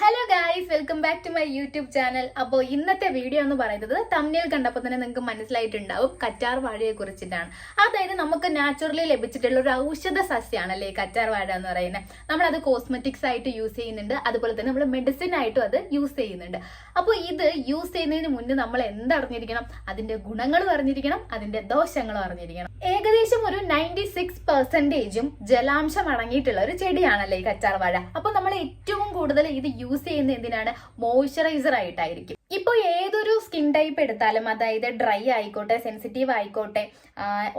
Hello guys, welcome back to my YouTube channel. അപ്പോൾ ഇന്നത്തെ video എന്ന് പറയുന്നത് തമ്മിൽ കണ്ടപ്പോൾ തന്നെ നിങ്ങൾക്ക് മനസ്സിലായിട്ടുണ്ടാവും കറ്റാർ വാഴയെ കുറിച്ചിട്ടാണ്. അതായത് നമുക്ക് നാച്ചുറലി ലഭിച്ചിട്ടുള്ള ഒരു ഔഷധ സസ്യമാണല്ലേ കറ്റാർ വാഴ എന്ന് പറയുന്നത്. നമ്മളത് കോസ്മെറ്റിക്സ് ആയിട്ട് യൂസ് ചെയ്യുന്നുണ്ട്, അതുപോലെ തന്നെ നമ്മൾ മെഡിസിൻ ആയിട്ടും അത് യൂസ് ചെയ്യുന്നുണ്ട്. അപ്പോൾ ഇത് യൂസ് ചെയ്യുന്നതിന് മുന്നേ നമ്മൾ എന്തറിഞ്ഞിരിക്കണം? അതിന്റെ ഗുണങ്ങളും അറിഞ്ഞിരിക്കണം, അതിന്റെ ദോഷങ്ങളും അറിഞ്ഞിരിക്കണം. ഏകദേശം ഒരു 96% ജലാംശം അടങ്ങിയിട്ടുള്ള ഒരു ചെടിയാണല്ലേ ഈ കറ്റാർ വാഴ. അപ്പോൾ നമ്മൾ ഏറ്റവും കൂടുതൽ ഇത് യൂസ് ചെയ്യുന്ന എന്തിനാണ്? മോയ്സ്ചറൈസർ ആയിട്ടായിരിക്കും. ഇപ്പോൾ ഏതൊരു സ്കിൻ ടൈപ്പ് എടുത്താലും, അതായത് ഡ്രൈ ആയിക്കോട്ടെ, സെൻസിറ്റീവ് ആയിക്കോട്ടെ,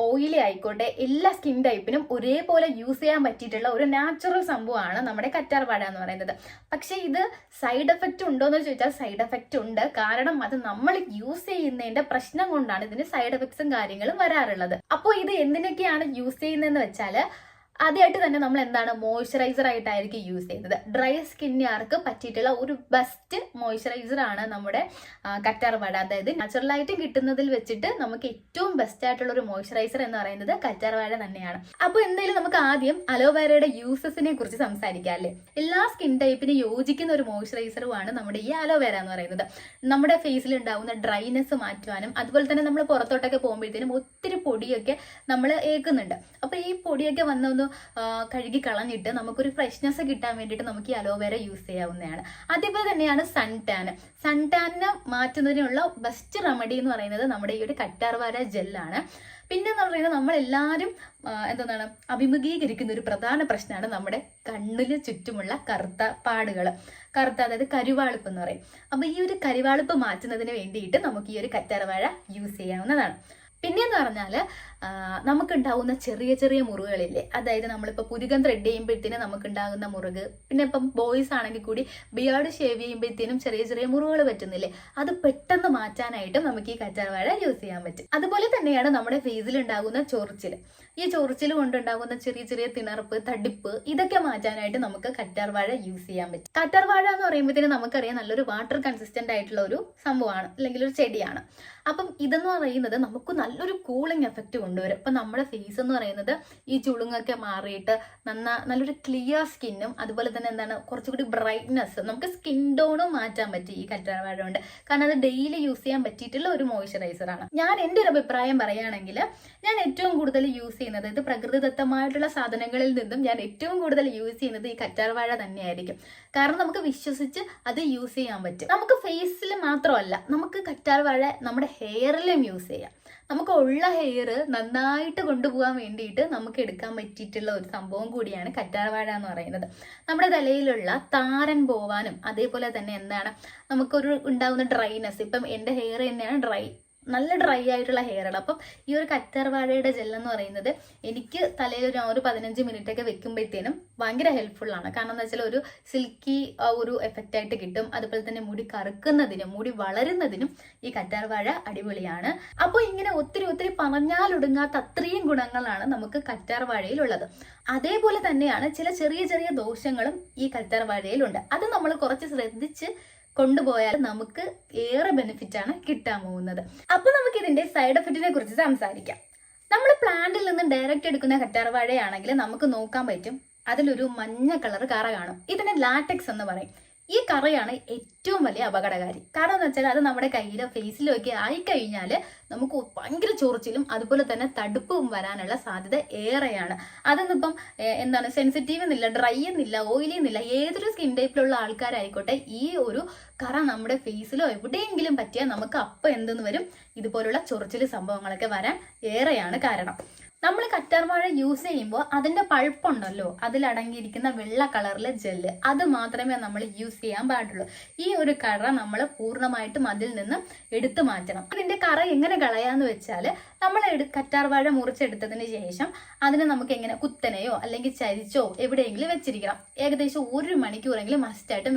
ഓയിലി ആയിക്കോട്ടെ, എല്ലാ സ്കിൻ ടൈപ്പിനും ഒരേപോലെ യൂസ് ചെയ്യാൻ പറ്റിയിട്ടുള്ള ഒരു നാച്ചുറൽ സംഭവമാണ് നമ്മുടെ കറ്റാർ വാഴ എന്ന് പറയുന്നത്. പക്ഷെ ഇത് സൈഡ് എഫക്റ്റ് ഉണ്ടോ എന്ന് ചോദിച്ചാൽ സൈഡ് എഫക്റ്റ് ഉണ്ട്. കാരണം അത് നമ്മൾ യൂസ് ചെയ്യുന്നതിന്റെ പ്രശ്നം കൊണ്ടാണ് ഇതിന് സൈഡ് എഫക്ട്സും കാര്യങ്ങളും വരാറുള്ളത്. അപ്പോൾ ഇത് എന്തിനൊക്കെയാണ് യൂസ് ചെയ്യുന്നതെന്ന് വെച്ചാൽ, ആദ്യമായിട്ട് തന്നെ നമ്മൾ എന്താണ് മോയ്സ്ചറൈസർ ആയിട്ടായിരിക്കും യൂസ് ചെയ്യുന്നത്. ഡ്രൈ സ്കിന്നുകാർക്ക് പറ്റിയിട്ടുള്ള ഒരു ബെസ്റ്റ് മോയ്സ്ചറൈസർ ആണ് നമ്മുടെ കറ്റാർ വാഴ. അതായത് നാച്ചുറലായിട്ട് കിട്ടുന്നതിൽ വെച്ചിട്ട് നമുക്ക് ഏറ്റവും ബെസ്റ്റ് ആയിട്ടുള്ള ഒരു മോയ്സ്ചറൈസർ എന്ന് പറയുന്നത് കറ്റാർ വാഴ തന്നെയാണ്. അപ്പോൾ എന്തായാലും നമുക്ക് ആദ്യം അലോവേരയുടെ യൂസസിനെ കുറിച്ച് സംസാരിക്കാം അല്ലേ. എല്ലാ സ്കിൻ ടൈപ്പിന് യോജിക്കുന്ന ഒരു മോയ്സ്ചറൈസറുമാണ് നമ്മുടെ ഈ അലോവേര എന്ന് പറയുന്നത്. നമ്മുടെ ഫേസിൽ ഉണ്ടാകുന്ന ഡ്രൈനെസ് മാറ്റുവാനും, അതുപോലെ തന്നെ നമ്മൾ പുറത്തോട്ടൊക്കെ പോകുമ്പോഴത്തേനും ഒത്തിരി പൊടിയൊക്കെ നമ്മൾ ഏൽക്കുന്നുണ്ട്. അപ്പോൾ ഈ പൊടിയൊക്കെ വന്നൊന്ന് കഴുകി കളഞ്ഞിട്ട് നമുക്കൊരു ഫ്രഷ്നെസ് കിട്ടാൻ വേണ്ടിയിട്ട് നമുക്ക് ഈ അലോവേര യൂസ് ചെയ്യാവുന്നതാണ്. അതേപോലെ തന്നെയാണ് സൺടാനിനെ മാറ്റുന്നതിനുള്ള ബെസ്റ്റ് റെമഡി എന്ന് പറയുന്നത് നമ്മുടെ ഈ ഒരു കറ്റാർ വാഴ ജെല്ലാണ്. പിന്നെ എന്ന് പറയുന്നത് നമ്മളെല്ലാവരും എന്താണ് അഭിമുഖീകരിക്കുന്ന ഒരു പ്രധാന പ്രശ്നമാണ് നമ്മുടെ കണ്ണിന് ചുറ്റുമുള്ള കറുത്ത പാടുകൾ. അതായത് കരുവാളിപ്പ് എന്ന് പറയും. അപ്പൊ ഈ ഒരു കരുവാളിപ്പ് മാറ്റുന്നതിന് വേണ്ടിയിട്ട് നമുക്ക് ഈ ഒരു കറ്റാർ വാഴ യൂസ് ചെയ്യാവുന്നതാണ്. പിന്നെയെന്ന് പറഞ്ഞാൽ നമുക്കുണ്ടാവുന്ന ചെറിയ ചെറിയ മുറിവുകളില്ലേ, അതായത് നമ്മളിപ്പോൾ പുരുകം ത്രെഡ് ചെയ്യുമ്പോഴത്തേനും നമുക്കുണ്ടാകുന്ന മുറിവ്, പിന്നെ ഇപ്പം ബോയ്സ് ആണെങ്കിൽ കൂടി ബിയാർഡ് ഷേവ് ചെയ്യുമ്പോഴത്തേനും ചെറിയ ചെറിയ മുറിവുകൾ പറ്റുന്നില്ലേ, അത് പെട്ടെന്ന് മാറ്റാനായിട്ടും നമുക്ക് ഈ കറ്റാർ വാഴ യൂസ് ചെയ്യാൻ പറ്റും. അതുപോലെ തന്നെയാണ് നമ്മുടെ ഫേസിൽ ഉണ്ടാകുന്ന ചൊറിച്ചിൽ. ഈ ചൊറിച്ചിൽ കൊണ്ടുണ്ടാകുന്ന ചെറിയ ചെറിയ തിണർപ്പ്, തടിപ്പ്, ഇതൊക്കെ മാറ്റാനായിട്ട് നമുക്ക് കറ്റാർ വാഴ യൂസ് ചെയ്യാൻ പറ്റും. കറ്റാർ വാഴ എന്ന് പറയുമ്പോഴത്തേനും നമുക്കറിയാം നല്ലൊരു വാട്ടർ കൺസിസ്റ്റന്റ് ആയിട്ടുള്ള ഒരു സംഭവമാണ്, അല്ലെങ്കിൽ ഒരു ചെടിയാണ്. അപ്പം ഇതെന്ന് പറയുന്നത് നമുക്ക് നല്ലൊരു കൂളിംഗ് എഫക്റ്റ് കൊണ്ടുവരും. അപ്പം നമ്മുടെ ഫേസ് എന്ന് പറയുന്നത് ഈ ചുളുങ്ങൊക്കെ മാറിയിട്ട് നല്ലൊരു ക്ലിയർ സ്കിന്നും, അതുപോലെ തന്നെ എന്താണ് കുറച്ചുകൂടി ബ്രൈറ്റ്നെസ്, നമുക്ക് സ്കിൻ ടോണും മാറ്റാൻ പറ്റും ഈ കറ്റാർ വാഴ കൊണ്ട്. കാരണം അത് ഡെയിലി യൂസ് ചെയ്യാൻ പറ്റിയിട്ടുള്ള ഒരു മോയ്സ്ചറൈസർ ആണ്. ഞാൻ എൻ്റെ ഒരു അഭിപ്രായം പറയുകയാണെങ്കിൽ, ഞാൻ ഏറ്റവും കൂടുതൽ യൂസ് ചെയ്യുന്നത്, ഇത് പ്രകൃതിദത്തമായിട്ടുള്ള സാധനങ്ങളിൽ നിന്നും ഞാൻ ഏറ്റവും കൂടുതൽ യൂസ് ചെയ്യുന്നത് ഈ കറ്റാർ വാഴ തന്നെയായിരിക്കും. കാരണം നമുക്ക് വിശ്വസിച്ച് അത് യൂസ് ചെയ്യാൻ പറ്റും. നമുക്ക് ഫേസിൽ മാത്രമല്ല, നമുക്ക് കറ്റാർ വാഴ നമ്മുടെ ഹെയറിലും യൂസ് ചെയ്യാം. നമുക്ക് ഉള്ള ഹെയർ നന്നായിട്ട് കൊണ്ടുപോകാൻ വേണ്ടിയിട്ട് നമുക്ക് എടുക്കാൻ പറ്റിയിട്ടുള്ള ഒരു സംഭവം കൂടിയാണ് കറ്റാർ വാഴ എന്ന് പറയുന്നത്. നമ്മുടെ തലയിലുള്ള താരൻ പോവാനും, അതേപോലെ തന്നെ എന്താണ് നമുക്കൊരു ഉണ്ടാകുന്ന ഡ്രൈനെസ്, ഇപ്പം എൻ്റെ ഹെയർ തന്നെയാണ് നല്ല ഡ്രൈ ആയിട്ടുള്ള ഹെയറാണ്. അപ്പം ഈ ഒരു കറ്റാർ വാഴയുടെ ജെല്ലെന്ന് പറയുന്നത് എനിക്ക് തലയിൽ ഒരു 15 മിനിറ്റ് ഒക്കെ വെക്കുമ്പോഴത്തേനും ഭയങ്കര ഹെൽപ്ഫുൾ ആണ്. കാരണം എന്താ വെച്ചാൽ ഒരു സിൽക്കി ഒരു എഫക്റ്റ് ആയിട്ട് കിട്ടും. അതുപോലെ തന്നെ മുടി കറുക്കുന്നതിനും മുടി വളരുന്നതിനും ഈ കറ്റാർ വാഴ അടിപൊളിയാണ്. അപ്പോൾ ഇങ്ങനെ ഒത്തിരി പറഞ്ഞാലൊടുങ്ങാത്ത അത്രയും ഗുണങ്ങളാണ് നമുക്ക് കറ്റാർ വാഴയിലുള്ളത്. അതേപോലെ തന്നെയാണ് ചില ചെറിയ ചെറിയ ദോഷങ്ങളും ഈ കറ്റാർ വാഴയിലുണ്ട്. അത് നമ്മൾ കുറച്ച് ശ്രദ്ധിച്ച് കൊണ്ടുപോയാൽ നമുക്ക് ഏറെ ബെനിഫിറ്റ് ആണ് കിട്ടാൻ പോകുന്നത്. അപ്പൊ നമുക്ക് ഇതിന്റെ സൈഡ് എഫക്റ്റിനെ കുറിച്ച് സംസാരിക്കാം. നമ്മൾ പ്ലാന്റിൽ നിന്ന് ഡയറക്റ്റ് എടുക്കുന്ന കറ്റാർ വാഴയാണെങ്കിൽ നമുക്ക് നോക്കാൻ പറ്റും, അതിലൊരു മഞ്ഞ കളർ കറ കാണും. ഇതിനെ ലാറ്റക്സ് എന്ന് പറയും. ഈ കറയാണ് ഏറ്റവും വലിയ അപകടകാരി. കാരണം എന്ന് വെച്ചാൽ അത് നമ്മുടെ കയ്യിലോ ഫേസിലോ ഒക്കെ ആയിക്കഴിഞ്ഞാൽ നമുക്ക് ഭയങ്കര ചൊറിച്ചിലും അതുപോലെ തന്നെ തടുപ്പും വരാനുള്ള സാധ്യത ഏറെയാണ്. അതൊന്നിപ്പം എന്താണ് സെൻസിറ്റീവ് എന്നില്ല, ഡ്രൈ എന്നില്ല, ഓയിലി എന്നില്ല, ഏതൊരു സ്കിൻ ടൈപ്പിലുള്ള ആൾക്കാരായിക്കോട്ടെ, ഈ ഒരു കറ നമ്മുടെ ഫേസിലോ എവിടെയെങ്കിലും പറ്റിയാൽ നമുക്ക് അപ്പം എന്തെന്ന് വരും, ഇതുപോലുള്ള ചൊറിച്ചിൽ സംഭവങ്ങളൊക്കെ വരാൻ ഏറെയാണ് കാരണം. നമ്മൾ കറ്റാർ വാഴ യൂസ് ചെയ്യുമ്പോൾ അതിന്റെ പൾപ്പുണ്ടല്ലോ, അതിലടങ്ങിയിരിക്കുന്ന വെള്ള കളറിലെ ജെല്ല്, അത് മാത്രമേ നമ്മൾ യൂസ് ചെയ്യാൻ പാടുള്ളൂ. ഈ ഒരു കറ നമ്മൾ പൂർണ്ണമായിട്ടും അതിൽ നിന്ന് എടുത്തു മാറ്റണം. ഇതിന്റെ കറ എങ്ങനെ കളയാന്ന് വെച്ചാൽ, നമ്മൾ കറ്റാർ വാഴ മുറിച്ചെടുത്തതിന് ശേഷം അതിനെ നമുക്ക് എങ്ങനെ കുത്തനെയോ അല്ലെങ്കിൽ ചരിച്ചോ എവിടെയെങ്കിലും വെച്ചിരിക്കണം. ഏകദേശം 1 മണിക്കൂറെങ്കിലും മസ്റ്റായിട്ടും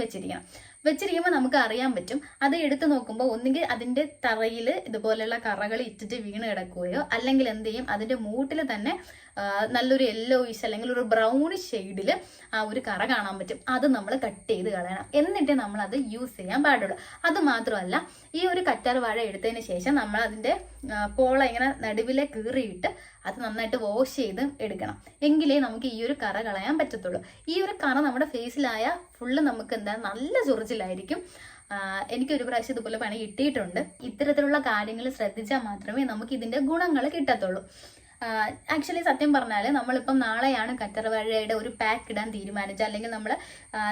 വെച്ചിരിക്കുമ്പോൾ നമുക്ക് അറിയാൻ പറ്റും. അത് എടുത്തു നോക്കുമ്പോൾ ഒന്നുകിൽ അതിന്റെ തറയിൽ ഇതുപോലെയുള്ള കറകൾ ഇറ്റിട്ട് വീണ് കിടക്കുകയോ, അല്ലെങ്കിൽ എന്ത് ചെയ്യും, അതിന്റെ മൂട്ടിൽ തന്നെ നല്ലൊരു യെല്ലോയിഷ് അല്ലെങ്കിൽ ഒരു ബ്രൗണിഷ് ഷെയ്ഡിൽ ആ ഒരു കറ കാണാൻ പറ്റും. അത് നമ്മൾ കട്ട് ചെയ്ത് കളയണം. എന്നിട്ട് നമ്മൾ അത് യൂസ് ചെയ്യാൻ പാടുള്ളൂ. അത് മാത്രമല്ല, ഈ ഒരു കറ്റാർ വാഴ എടുത്തതിന് ശേഷം നമ്മൾ അതിന്റെ പോള ഇങ്ങനെ നടുവിലെ കീറിയിട്ട് അത് നന്നായിട്ട് വാഷ് ചെയ്ത് എടുക്കണം. എങ്കിലേ നമുക്ക് ഈ ഒരു കറ കളയാൻ പറ്റത്തുള്ളൂ. ഈ ഒരു കറ നമ്മുടെ ഫേസിലായ ഫുള്ള് നമുക്ക് എന്താ നല്ല ചൊറിച്ചിലായിരിക്കും. എനിക്കൊരു പ്രാവശ്യം ഇതുപോലെ പണി കിട്ടിയിട്ടുണ്ട്. ഇത്തരത്തിലുള്ള കാര്യങ്ങൾ ശ്രദ്ധിച്ചാൽ മാത്രമേ നമുക്ക് ഇതിന്റെ ഗുണങ്ങൾ കിട്ടത്തുള്ളൂ. ആക്ച്വലി സത്യം പറഞ്ഞാൽ നമ്മളിപ്പം നാളെയാണ് കറ്റാർവാഴയുടെ ഒരു പാക്ക് ഇടാൻ തീരുമാനിച്ചത്, അല്ലെങ്കിൽ നമ്മൾ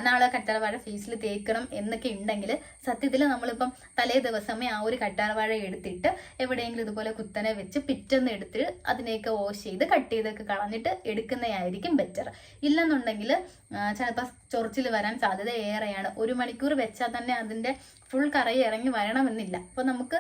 നാളെ കറ്റാർവാഴ ഫേസിൽ തേക്കണം എന്നൊക്കെ ഉണ്ടെങ്കിൽ സത്യത്തിൽ നമ്മളിപ്പം തലേ ദിവസമേ ആ ഒരു കറ്റാർവാഴ എടുത്തിട്ട് എവിടെയെങ്കിലും ഇതുപോലെ കുത്തനെ വെച്ച് പിറ്റേന്ന് എടുത്ത് അതിനെയൊക്കെ വാഷ് ചെയ്ത് കട്ട് ചെയ്തൊക്കെ കളഞ്ഞിട്ട് എടുക്കുന്നതായിരിക്കും ബെറ്റർ. ഇല്ലെന്നുണ്ടെങ്കിൽ ചിലപ്പോൾ ചൊറിച്ചിൽ വരാൻ സാധ്യത ഏറെയാണ്. 1 മണിക്കൂർ വെച്ചാൽ തന്നെ അതിന്റെ ഫുൾ കറ ഇറങ്ങി വരണമെന്നില്ല. അപ്പോൾ നമുക്ക്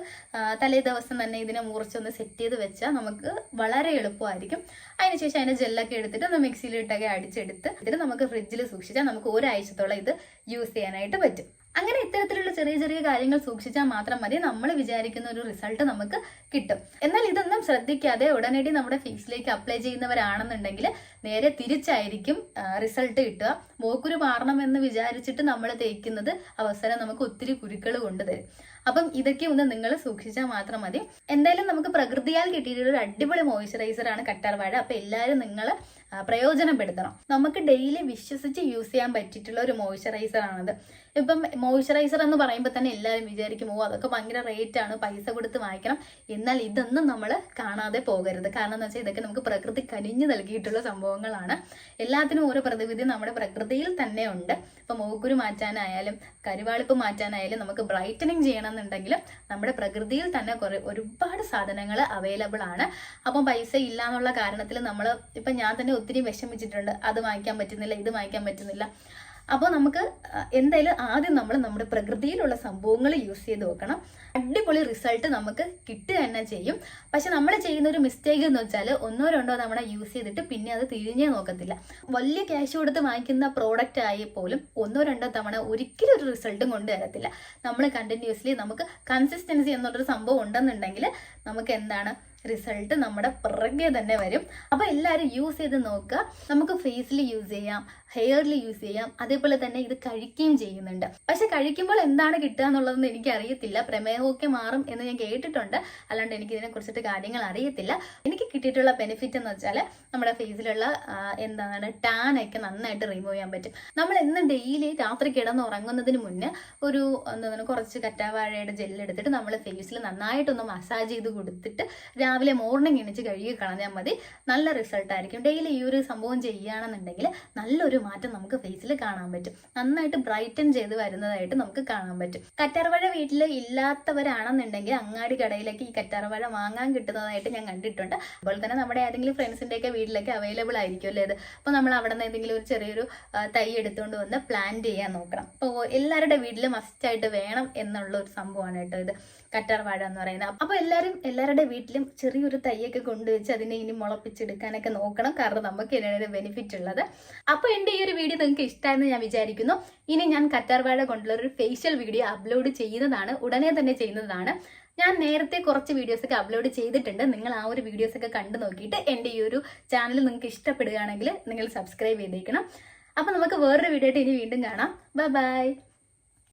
തലേ ദിവസം തന്നെ ഇതിനെ മുറിച്ചൊന്ന് സെറ്റ് ചെയ്ത് വെച്ചാൽ നമുക്ക് വളരെ എളുപ്പമായിരിക്കും. അതിനുശേഷം അതിന്റെ ജെല്ലൊക്കെ എടുത്തിട്ട് ഒന്ന് മിക്സിയിലിട്ടൊക്കെ അടിച്ചെടുത്ത് ഇതിന് നമുക്ക് ഫ്രിഡ്ജിൽ സൂക്ഷിച്ചാൽ നമുക്ക് ഒരാഴ്ചത്തോളം ഇത് യൂസ് ചെയ്യാനായിട്ട് പറ്റും. അങ്ങനെ ഇത്തരത്തിലുള്ള ചെറിയ ചെറിയ കാര്യങ്ങൾ സൂക്ഷിച്ചാൽ മാത്രം മതി നമ്മൾ വിചാരിക്കുന്ന ഒരു റിസൾട്ട് നമുക്ക് കിട്ടും. എന്നാൽ ഇതൊന്നും ശ്രദ്ധിക്കാതെ ഉടനടി നമ്മുടെ ഫേസിലേക്ക് അപ്ലൈ ചെയ്യുന്നവരാണെന്നുണ്ടെങ്കിൽ നേരെ തിരിച്ചായിരിക്കും റിസൾട്ട് കിട്ടുക. മോക്കുരു മാറണമെന്ന് വിചാരിച്ചിട്ട് നമ്മൾ തേക്കുന്നത് അവസരം നമുക്ക് ഒത്തിരി കുരുക്കൾ കൊണ്ടുതരും. അപ്പം ഇതൊക്കെ ഒന്ന് നിങ്ങൾ സൂക്ഷിച്ചാൽ മാത്രം മതി. എന്തായാലും നമുക്ക് പ്രകൃതിയാൽ കിട്ടിയിട്ടുള്ള ഒരു അടിപൊളി മോയ്സ്ചറൈസർ ആണ് കറ്റാർവാഴ. അപ്പൊ എല്ലാവരും നിങ്ങൾ പ്രയോജനപ്പെടുത്തണം. നമുക്ക് ഡെയിലി വിശ്വസിച്ച് യൂസ് ചെയ്യാൻ പറ്റിയിട്ടുള്ള ഒരു മോയ്സ്ചറൈസർ ആണത്. ഇപ്പം മോയ്സ്ചറൈസർ എന്ന് പറയുമ്പോൾ തന്നെ എല്ലാവരും വിചാരിക്കും അതൊക്കെ ഭയങ്കര റേറ്റ് ആണ്, പൈസ കൊടുത്ത് വാങ്ങിക്കണം. എന്നാൽ ഇതൊന്നും നമ്മൾ കാണാതെ പോകരുത്. കാരണം എന്ന് വെച്ചാൽ ഇതൊക്കെ നമുക്ക് പ്രകൃതി കനിഞ്ഞു നൽകിയിട്ടുള്ള സംഭവങ്ങളാണ്. എല്ലാത്തിനും ഓരോ പ്രതിവിധി നമ്മുടെ പ്രകൃതിയിൽ തന്നെ ഉണ്ട്. ഇപ്പൊ മോക്കുരു മാറ്റാനായാലും കരുവാളിപ്പ് മാറ്റാനായാലും നമുക്ക് ബ്രൈറ്റനിങ് ചെയ്യണമെന്നുണ്ടെങ്കിൽ നമ്മുടെ പ്രകൃതിയിൽ തന്നെ ഒരുപാട് സാധനങ്ങൾ അവൈലബിൾ ആണ്. അപ്പം പൈസ ഇല്ല എന്നുള്ള കാരണത്തിൽ നമ്മൾ ഇപ്പൊ ഞാൻ തന്നെ ഒത്തിരി വിഷമിച്ചിട്ടുണ്ട്. അത് വാങ്ങിക്കാൻ പറ്റുന്നില്ല, ഇത് വാങ്ങിക്കാൻ പറ്റുന്നില്ല. അപ്പോൾ നമുക്ക് എന്തായാലും ആദ്യം നമ്മൾ നമ്മുടെ പ്രകൃതിയിലുള്ള സംഭവങ്ങൾ യൂസ് ചെയ്ത് നോക്കണം. അടിപൊളി റിസൾട്ട് നമുക്ക് കിട്ടുക തന്നെ ചെയ്യും. പക്ഷെ നമ്മൾ ചെയ്യുന്ന ഒരു മിസ്റ്റേക്ക് എന്ന് വെച്ചാൽ 1-2 തവണ യൂസ് ചെയ്തിട്ട് പിന്നെ അത് തിരിഞ്ഞേ നോക്കത്തില്ല. വലിയ ക്യാഷ് കൊടുത്ത് വാങ്ങിക്കുന്ന പ്രോഡക്റ്റ് ആയി പോലും 1-2 തവണ ഒരിക്കലും ഒരു റിസൾട്ടും കൊണ്ടുവരത്തില്ല. നമ്മൾ കണ്ടിന്യൂസ്ലി നമുക്ക് കൺസിസ്റ്റൻസി എന്നുള്ളൊരു സംഭവം ഉണ്ടെന്നുണ്ടെങ്കിൽ നമുക്ക് എന്താണ് റിസൾട്ട് നമ്മുടെ പുറകെ തന്നെ വരും. അപ്പൊ എല്ലാവരും യൂസ് ചെയ്ത് നോക്കുക. നമുക്ക് ഫേസിൽ യൂസ് ചെയ്യാം, ഹെയറിൽ യൂസ് ചെയ്യാം, അതേപോലെ തന്നെ ഇത് കഴിക്കുകയും ചെയ്യുന്നുണ്ട്. പക്ഷെ കഴിക്കുമ്പോൾ എന്താണ് കിട്ടുക എന്നുള്ളതൊന്നും എനിക്ക് അറിയത്തില്ല. പ്രമേഹമൊക്കെ മാറും എന്ന് ഞാൻ കേട്ടിട്ടുണ്ട്, അല്ലാണ്ട് എനിക്ക് ഇതിനെ കുറിച്ചിട്ട് കാര്യങ്ങൾ അറിയത്തില്ല. എനിക്ക് കിട്ടിയിട്ടുള്ള ബെനിഫിറ്റ് എന്ന് വെച്ചാൽ നമ്മുടെ ഫേസിലുള്ള എന്താണ് ടാൻ ഒക്കെ നന്നായിട്ട് റിമൂവ് ചെയ്യാൻ പറ്റും. നമ്മൾ എന്നും ഡെയിലി രാത്രി കിടന്ന് ഉറങ്ങുന്നതിന് മുന്നേ ഒരു എന്താണ് കുറച്ച് കറ്റാർവാഴയുടെ ജെല്ലെടുത്തിട്ട് നമ്മൾ ഫേസിൽ നന്നായിട്ടൊന്ന് മസാജ് ചെയ്ത് കൊടുത്തിട്ട് രാവിലെ മോർണിംഗ് എണിച്ച് കഴുകി കളഞ്ഞാൽ മതി. നല്ല റിസൾട്ട് ആയിരിക്കും. ഡെയിലി ഈ ഒരു സംഭവം ചെയ്യുകയാണെന്നുണ്ടെങ്കിൽ നല്ലൊരു മാറ്റം നമുക്ക് ഫേസിൽ കാണാൻ പറ്റും. നന്നായിട്ട് ബ്രൈറ്റൻ ചെയ്ത് വരുന്നതായിട്ട് നമുക്ക് കാണാൻ പറ്റും. കറ്റാർവാഴ വീട്ടിൽ ഇല്ലാത്തവരാണെന്നുണ്ടെങ്കിൽ അങ്ങാടി കടയിലേക്ക് ഈ കറ്റാർവാഴ വാങ്ങാൻ കിട്ടുന്നതായിട്ട് ഞാൻ കണ്ടിട്ടുണ്ട്. അതുപോലെ തന്നെ നമ്മുടെ ഏതെങ്കിലും ഫ്രണ്ട്സിന്റെ ഒക്കെ വീട്ടിലൊക്കെ അവൈലബിൾ ആയിരിക്കുമല്ലോ ഇത്. അപ്പോൾ നമ്മൾ അവിടെ നിന്ന് ഏതെങ്കിലും ഒരു ചെറിയൊരു തൈ എടുത്തുകൊണ്ട് വന്ന് പ്ലാന്റ് ചെയ്യാൻ നോക്കണം. അപ്പോൾ എല്ലാവരുടെ വീട്ടിൽ മസ്റ്റായിട്ട് വേണം എന്നുള്ള ഒരു സംഭവമാണ് കേട്ടോ ഇത് കറ്റാർവാഴ എന്ന് പറയുന്നത്. അപ്പോൾ എല്ലാവരുടെ വീട്ടിലും ചെറിയൊരു തൈയൊക്കെ കൊണ്ടുവച്ച് അതിനെ ഇനി മുളപ്പിച്ചെടുക്കാനൊക്കെ നോക്കണം. കാരണം നമുക്ക് ഇതിനൊരു ബെനിഫിറ്റ് ഉള്ളത്. അപ്പോൾ എൻ്റെ ഈ ഒരു വീഡിയോ നിങ്ങൾക്ക് ഇഷ്ടമായെന്ന് ഞാൻ വിചാരിക്കുന്നു. ഇനി ഞാൻ കറ്റാർവാഴ കൊണ്ടുള്ള ഒരു ഫേഷ്യൽ വീഡിയോ അപ്ലോഡ് ചെയ്യുന്നതാണ്, ഉടനെ തന്നെ ചെയ്യുന്നതാണ്. ഞാൻ നേരത്തെ കുറച്ച് വീഡിയോസൊക്കെ അപ്ലോഡ് ചെയ്തിട്ടുണ്ട്. നിങ്ങൾ ആ ഒരു വീഡിയോസൊക്കെ കണ്ടു നോക്കിയിട്ട് എൻ്റെ ഈ ഒരു ചാനൽ നിങ്ങൾക്ക് ഇഷ്ടപ്പെടുകയാണെങ്കിൽ നിങ്ങൾ സബ്സ്ക്രൈബ് ചെയ്തേക്കണം. അപ്പോൾ നമുക്ക് വേറൊരു വീഡിയോ ആയിട്ട് ഇനി വീണ്ടും കാണാം. ബൈ.